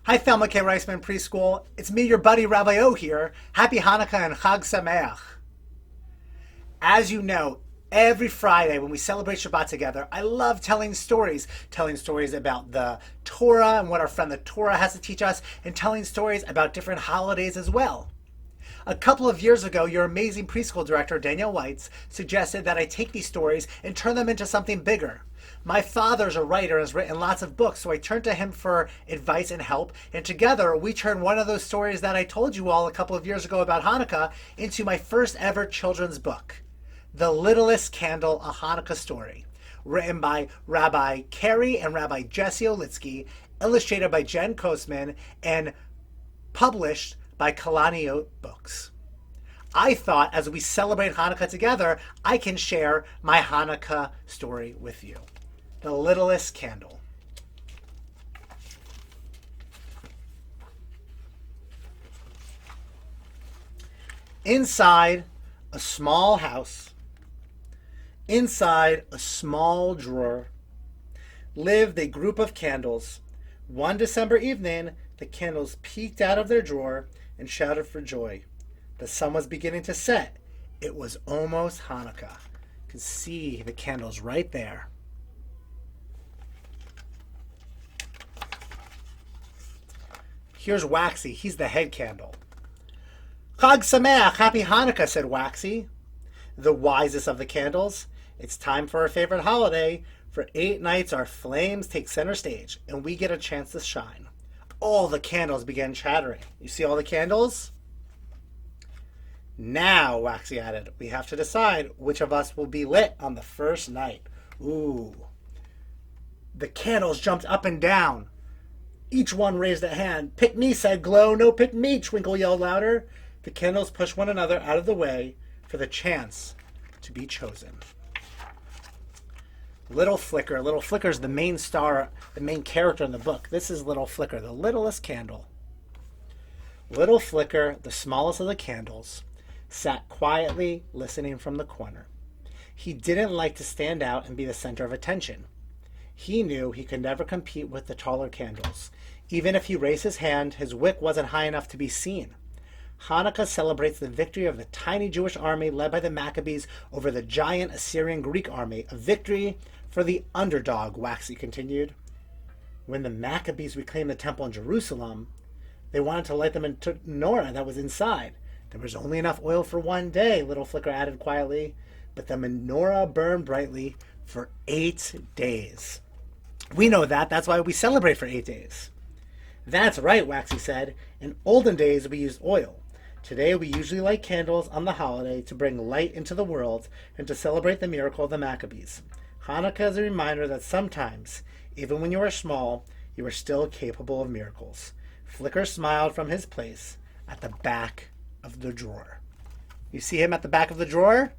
Hi, Thelma K, Reisman Preschool. It's me, your buddy Rabbi O here. Happy Hanukkah and Chag Sameach. As you know, every Friday when we celebrate Shabbat together, I love telling stories about the Torah and what our friend the Torah has to teach us, and telling stories about different holidays as well. A couple of years ago, your amazing preschool director, Danielle Whites, suggested that I take these stories and turn them into something bigger. My father's a writer and has written lots of books, so I turned to him for advice and help, and together we turned one of those stories that I told you all a couple of years ago about Hanukkah into my first ever children's book, The Littlest Candle, a Hanukkah Story, written by Rabbi Kerry and Rabbi Kerry Olitzky, illustrated by Jen Kostman, and published by Kalaniot Books. I thought as we celebrate Hanukkah together, I can share my Hanukkah story with you. The Littlest Candle. Inside a small house, inside a small drawer, lived a group of candles. One December evening, the candles peeked out of their drawer and shouted for joy. The sun was beginning to set. It was almost Hanukkah. You can see the candles right there. Here's Waxy. He's the head candle. Chag Sameach, Happy Hanukkah, said Waxy, the wisest of the candles. It's time for our favorite holiday. For 8 nights our flames take center stage, and we get a chance to shine. All the candles began chattering. You see all the candles? Now, Waxy added, we have to decide which of us will be lit on the first night. Ooh. The candles jumped up and down. Each one raised a hand. Pick me, said Glow. No, pick me, Twinkle yelled louder. The candles pushed one another out of the way for the chance to be chosen. Little Flicker. Little Flicker's the main star, the main character in the book. This is Little Flicker, the littlest candle. Little Flicker, the smallest of the candles, sat quietly listening from the corner. He didn't like to stand out and be the center of attention. He knew he could never compete with the taller candles. Even if he raised his hand, his wick wasn't high enough to be seen. Hanukkah celebrates the victory of the tiny Jewish army led by the Maccabees over the giant Assyrian Greek army, a victory for the underdog, Waxy continued. When the Maccabees reclaimed the temple in Jerusalem, they wanted to light them into menorah that was inside. There was only enough oil for one day, Little Flicker added quietly, but the menorah burned brightly for 8 days. We know that. That's why we celebrate for 8 days. That's right, Waxy said. In olden days, we used oil. Today, we usually light candles on the holiday to bring light into the world and to celebrate the miracle of the Maccabees. Hanukkah is a reminder that sometimes, even when you are small, you are still capable of miracles. Flicker smiled from his place at the back of the drawer. You see him at the back of the drawer?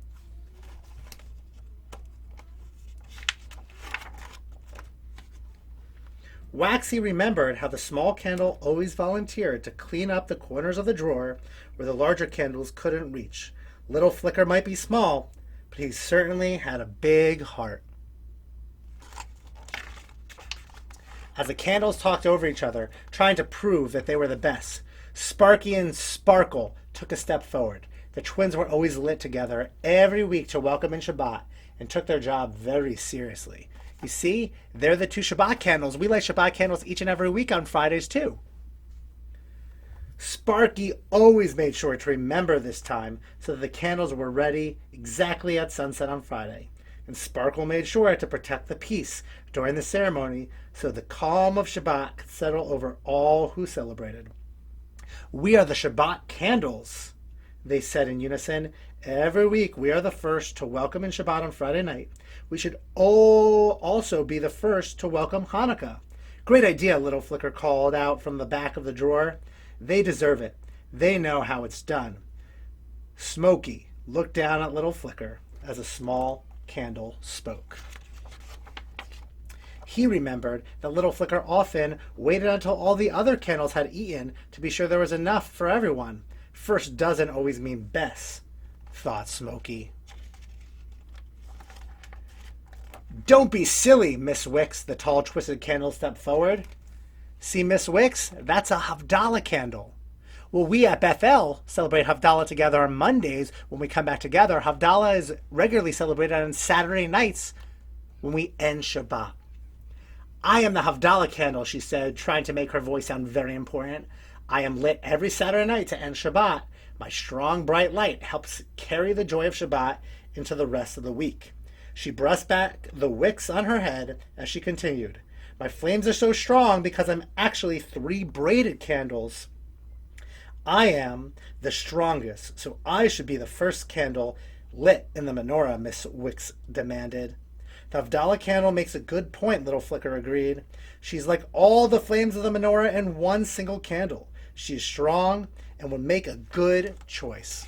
Waxy remembered how the small candle always volunteered to clean up the corners of the drawer where the larger candles couldn't reach. Little Flicker might be small, but he certainly had a big heart. As the candles talked over each other, trying to prove that they were the best, Sparky and Sparkle took a step forward. The twins were always lit together every week to welcome in Shabbat and took their job very seriously. You see, they're the 2 Shabbat candles. We light Shabbat candles each and every week on Fridays, too. Sparky always made sure to remember this time so that the candles were ready exactly at sunset on Friday. And Sparkle made sure to protect the peace during the ceremony so the calm of Shabbat could settle over all who celebrated. We are the Shabbat candles, they said in unison. Every week we are the first to welcome in Shabbat on Friday night. We should also be the first to welcome Hanukkah. Great idea, Little Flicker called out from the back of the drawer. They deserve it. They know how it's done. Smokey looked down at Little Flicker as a small candle spoke. He remembered that Little Flicker often waited until all the other candles had eaten to be sure there was enough for everyone. First doesn't always mean best, thought Smokey. Don't be silly, Miss Wicks, the tall, twisted candle stepped forward. See, Miss Wicks, that's a Havdalah candle. Well, we at Bethel celebrate Havdalah together on Mondays when we come back together. Havdalah is regularly celebrated on Saturday nights when we end Shabbat. I am the Havdalah candle, she said, trying to make her voice sound very important. I am lit every Saturday night to end Shabbat. My strong, bright light helps carry the joy of Shabbat into the rest of the week. She brushed back the wicks on her head as she continued. My flames are so strong because I'm actually 3 braided candles. I am the strongest, so I should be the first candle lit in the menorah, Miss Wicks demanded. The Havdalah candle makes a good point, Little Flicker agreed. She's like all the flames of the menorah in one single candle. She is strong and would make a good choice.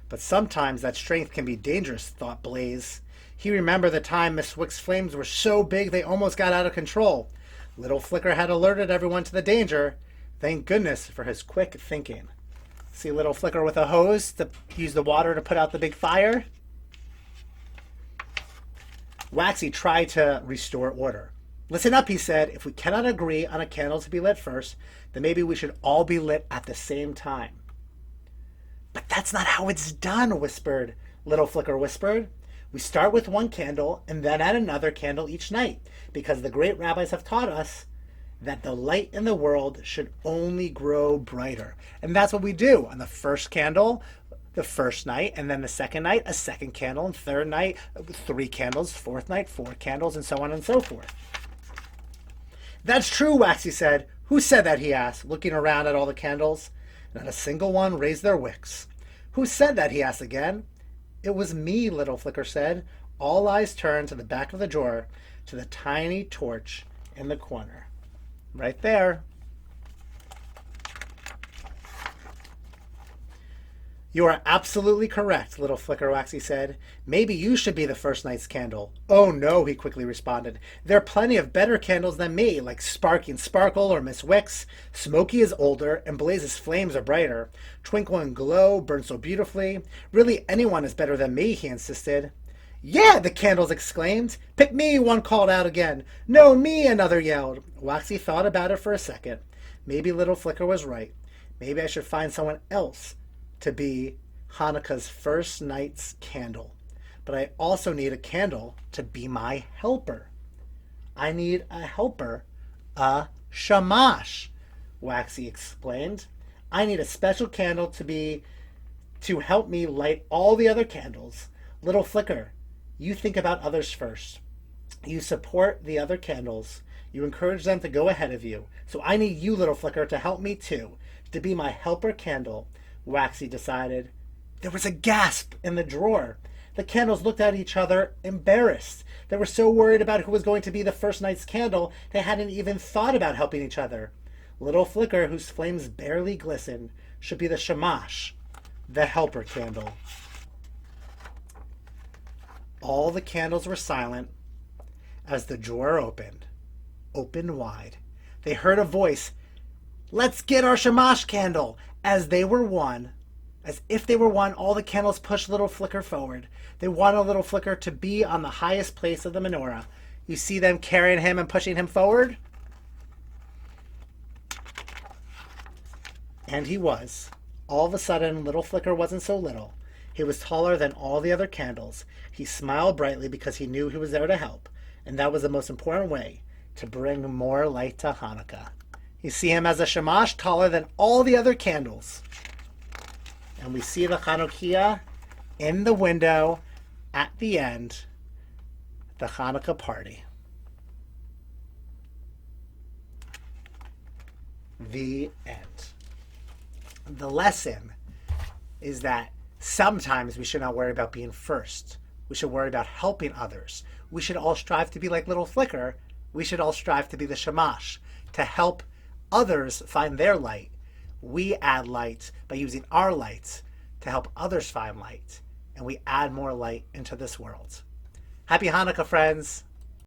But sometimes that strength can be dangerous, thought Blaze. He remembered the time Miss Wick's flames were so big they almost got out of control. Little Flicker had alerted everyone to the danger. Thank goodness for his quick thinking. See Little Flicker with a hose to use the water to put out the big fire? Waxy tried to restore order. Listen up, he said. If we cannot agree on a candle to be lit first, then maybe we should all be lit at the same time. But that's not how it's done, whispered. Little Flicker whispered. We start with one candle and then add another candle each night, because the great rabbis have taught us that the light in the world should only grow brighter. And that's what we do. On the first candle, the first night, and then the second night, a second candle, and third night, 3 candles, fourth night, 4 candles, and so on and so forth. That's true, Waxy said. Who said that, he asked, looking around at all the candles. Not a single one raised their wicks. Who said that, he asked again. It was me, Little Flicker said. All eyes turned to the back of the drawer, to the tiny torch in the corner. Right there. You are absolutely correct, Little Flicker, Waxy said. Maybe you should be the first night's candle. Oh, no, he quickly responded. There are plenty of better candles than me, like Sparky and Sparkle or Miss Wicks. Smoky is older, and Blaze's flames are brighter. Twinkle and Glow burn so beautifully. Really, anyone is better than me, he insisted. Yeah, the candles exclaimed. Pick me, one called out again. No, me, another yelled. Waxy thought about it for a second. Maybe Little Flicker was right. Maybe I should find someone else to be Hanukkah's first night's candle. But I also need a candle to be my helper. I need a helper, a shamash, Waxy explained. I need a special candle to help me light all the other candles. Little Flicker, you think about others first. You support the other candles. You encourage them to go ahead of you. So I need you, Little Flicker, to help me too, to be my helper candle, Waxy decided. There was a gasp in the drawer. The candles looked at each other, embarrassed. They were so worried about who was going to be the first night's candle, they hadn't even thought about helping each other. Little Flicker, whose flames barely glistened, should be the shamash, the helper candle. All the candles were silent as the drawer opened wide. They heard a voice, "Let's get our shamash candle!" As if they were one, all the candles pushed Little Flicker forward. They wanted Little Flicker to be on the highest place of the menorah. You see them carrying him and pushing him forward? And he was. All of a sudden, Little Flicker wasn't so little. He was taller than all the other candles. He smiled brightly because he knew he was there to help, and that was the most important way to bring more light to Hanukkah. You see him as a shamash taller than all the other candles. And we see the Chanukiah in the window at the end, the Hanukkah party. The end. The lesson is that sometimes we should not worry about being first. We should worry about helping others. We should all strive to be like Little Flicker. We should all strive to be the shamash, to help others find their light. We add light by using our lights to help others find light, and we add more light into this world. Happy Hanukkah, friends.